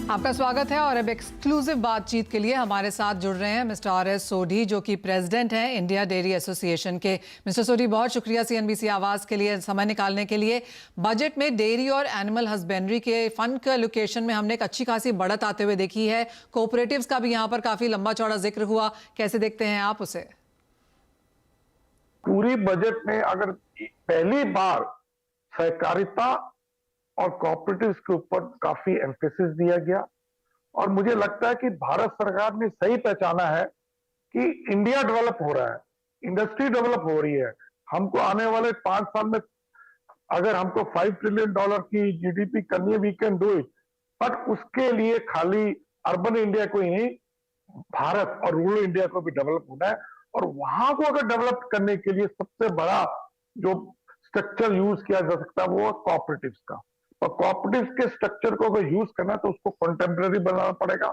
आपका स्वागत है और अब एक्सक्लूसिव बातचीत के लिए हमारे साथ जुड़ रहे हैं मिस्टर आर.एस. सोढ़ी, जो कि प्रेसिडेंट हैं इंडिया डेयरी एसोसिएशन के। मिस्टर सोढ़ी, बहुत शुक्रिया सीएनबीसी आवाज के लिए समय निकालने के लिए। बजट में डेयरी और एनिमल हस्बेंड्री के फंड का एलोकेशन में हमने एक अच्छी खासी बढ़त आते हुए देखी है। कोऑपरेटिव्स का भी यहाँ पर काफी लंबा चौड़ा जिक्र हुआ, कैसे देखते हैं आप उसे? पूरी बजट में अगर पहली बार सहकारिता और कोऑपरेटिव्स के ऊपर काफी एम्फेसिस दिया गया और मुझे लगता है कि भारत सरकार ने सही पहचाना है कि इंडिया डेवलप हो रहा है, इंडस्ट्री डेवलप हो रही है। हमको आने वाले 5 साल में अगर हमको $5 ट्रिलियन की जीडीपी करनी है, we can do it. But उसके लिए खाली अर्बन इंडिया को ही नहीं, भारत और रूरल इंडिया को भी डेवलप होना है। और वहां को अगर डेवलप करने के लिए सबसे बड़ा जो स्ट्रक्चर यूज किया जा सकता है वो है कोऑपरेटिव्स का। और कोऑपरेटिव्स के स्ट्रक्चर को अगर यूज करना है तो उसको कंटेम्पररी बनाना पड़ेगा,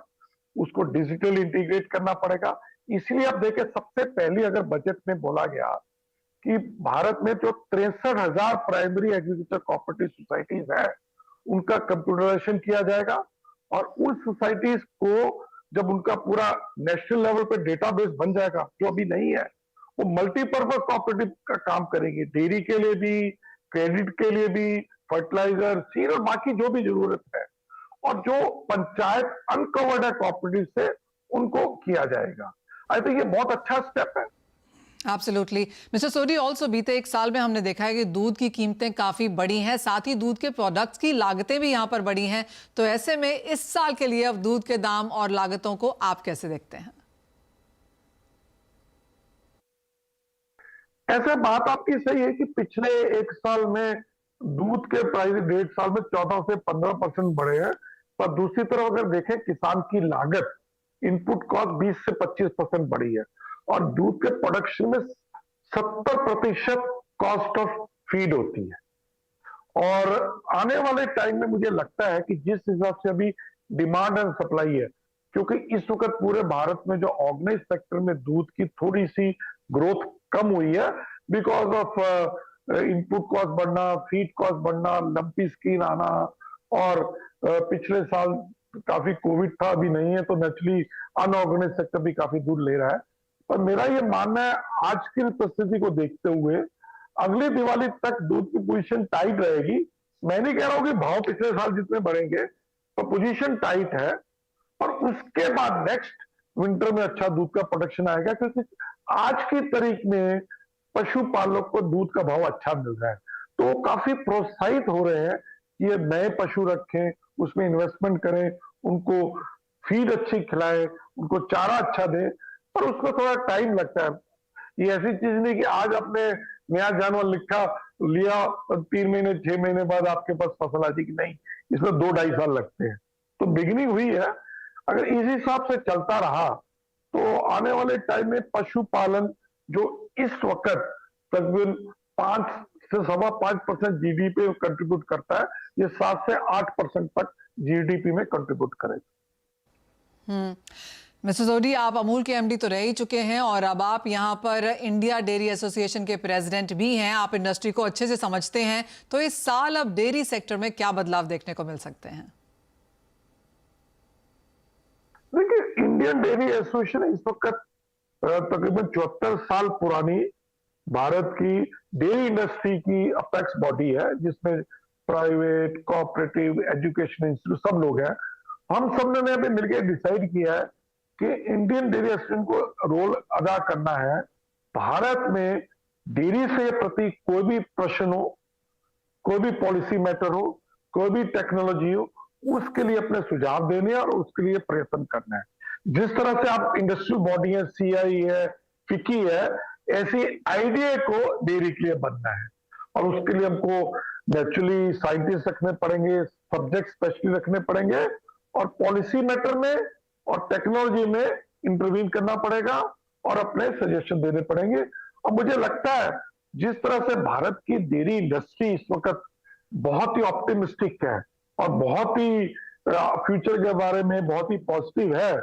उसको डिजिटल इंटीग्रेट करना पड़ेगा। इसलिए आप देखें, सबसे पहले अगर बजट में बोला गया कि भारत में जो 63,000 प्राइमरी एग्रीकल्चर कोऑपरेटिव सोसाइटीज है उनका कंप्यूटराइजेशन किया जाएगा और उन सोसाइटीज को जब उनका पूरा नेशनल लेवल पे डेटाबेस बन जाएगा, जो अभी नहीं है, वो मल्टीपर्पज कोऑपरेटिव का काम करेंगे, डेयरी के लिए भी, क्रेडिट के लिए भी, फर्टिलाइजर, सीड और बाकी जो भी जरूरत है। और जो पंचायत अनकवर्ड है कोऑपरेटिव से, उनको किया जाएगा। आई थिंक ये बहुत अच्छा स्टेप है। एब्सोल्युटली। मिस्टर सोढ़ी, ऑल्सो बीते एक साल में हमने देखा है कि दूध की कीमतें काफी बढ़ी हैं, साथ ही दूध के प्रोडक्ट्स की लागतें भी यहाँ पर बढ़ी हैं। तो ऐसे में इस साल के लिए अब दूध के दाम और लागतों को आप कैसे देखते हैं? ऐसा बात आपकी सही है कि पिछले एक साल में दूध के प्राइस 1.5 साल में 14 से 15% बढ़े हैं। पर दूसरी तरफ अगर देखें, किसान की लागत, इनपुट कॉस्ट 20 से 25% बढ़ी है और दूध के प्रोडक्शन में 70% कॉस्ट ऑफ फीड होती है। और आने वाले टाइम में मुझे लगता है कि जिस हिसाब से अभी डिमांड एंड सप्लाई है, क्योंकि इस वक्त पूरे भारत में जो ऑर्गेनाइज सेक्टर में दूध की थोड़ी सी ग्रोथ कम हुई है बिकॉज ऑफ इनपुट कॉस्ट बढ़ना, फीड कॉस्ट बढ़ना, लंपी स्किन आना और पिछले साल काफी कोविड था, अभी नहीं है, तो नेचुरली अनऑर्गेनाइज सेक्टर भी काफी दूर ले रहा है। पर मेरा ये मानना है, आज की परिस्थिति को देखते हुए अगली दिवाली तक दूध की पोजीशन टाइट रहेगी। मैं नहीं कह रहा हूं कि भाव पिछले साल जितने बढ़ेंगे, तो पोजीशन टाइट है। और उसके बाद नेक्स्ट विंटर में अच्छा दूध का प्रोडक्शन आएगा, क्योंकि आज की तारीख में पशुपालक को दूध का भाव अच्छा मिल रहा है, तो वो काफी प्रोत्साहित हो रहे हैं कि ये नए पशु रखें, उसमें इन्वेस्टमेंट करें, उनको फीड अच्छी खिलाएं, उनको चारा अच्छा दें। पर उसको थोड़ा टाइम लगता है। ये ऐसी चीज नहीं कि आज आपने नया जानवर लिया और 3 महीने 6 महीने बाद आपके पास फसल आती, कि नहीं, इसमें 2-2.5 साल लगते हैं। तो बिगिनिंग हुई है। अगर इस हिसाब से चलता रहा तो आने वाले टाइम में पशुपालन, जो इस वक्त तकरीबन 5 से 5.25% जीडीपी में कंट्रीब्यूट करता है, ये 7 से 8% तक जीडीपी में कंट्रीब्यूट करेगा। मिस्टर सोढ़ी, आप अमूल के एमडी तो रह ही चुके हैं और अब आप यहाँ पर इंडिया डेयरी एसोसिएशन के प्रेसिडेंट भी हैं, आप इंडस्ट्री को अच्छे से समझते हैं। तो इस साल अब डेयरी सेक्टर में क्या बदलाव देखने को मिल सकते हैं? देखिए, इंडियन डेयरी एसोसिएशन इस वक्त तकरीबन 74 साल पुरानी भारत की डेयरी इंडस्ट्री की अपेक्स बॉडी है, जिसमें प्राइवेट, कोऑपरेटिव, एजुकेशन इंस्टीट्यूट सब लोग हैं। हम सब ने अभी मिलकर डिसाइड किया है कि इंडियन डेयरी एसोसिएशन को रोल अदा करना है। भारत में डेयरी से प्रति कोई भी प्रश्न हो, कोई भी पॉलिसी मैटर हो, कोई भी टेक्नोलॉजी हो, उसके लिए अपने सुझाव देने और उसके लिए प्रयत्न करना है। जिस तरह से आप इंडस्ट्रियल बॉडी है, सीआई है, फिकी है, ऐसी आइडिया को डेयरी के लिए बनना है। और उसके लिए हमको नेचुरली साइंटिस्ट रखने पड़ेंगे, सब्जेक्ट स्पेशलिस्ट रखने पड़ेंगे और पॉलिसी मैटर में और टेक्नोलॉजी में इंटरवीन करना पड़ेगा और अपने सजेशन देने पड़ेंगे। और मुझे लगता है जिस तरह से भारत की डेयरी इंडस्ट्री इस वक्त बहुत ही ऑप्टिमिस्टिक है और बहुत ही फ्यूचर के बारे में बहुत ही पॉजिटिव है,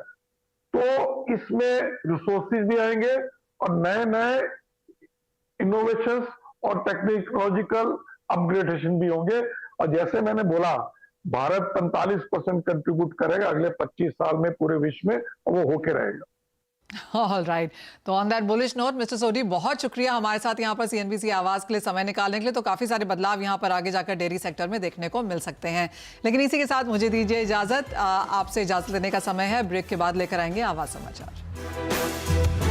तो इसमें रिसोर्सेज भी आएंगे और नए नए इनोवेशंस और टेक्नोलॉजिकल अपग्रेडेशन भी होंगे। और जैसे मैंने बोला भारत 45% कंट्रीब्यूट करेगा अगले 25 साल में पूरे विश्व में, और वो होके रहेगा। ऑल राइट, तो on that bullish note mister Sodhi, बहुत शुक्रिया हमारे साथ यहाँ पर सीएनबीसी आवाज के लिए समय निकालने के लिए। तो काफी सारे बदलाव यहाँ पर आगे जाकर डेयरी सेक्टर में देखने को मिल सकते हैं। लेकिन इसी के साथ मुझे दीजिए इजाजत, आपसे इजाजत लेने का समय है। ब्रेक के बाद लेकर आएंगे आवाज समाचार।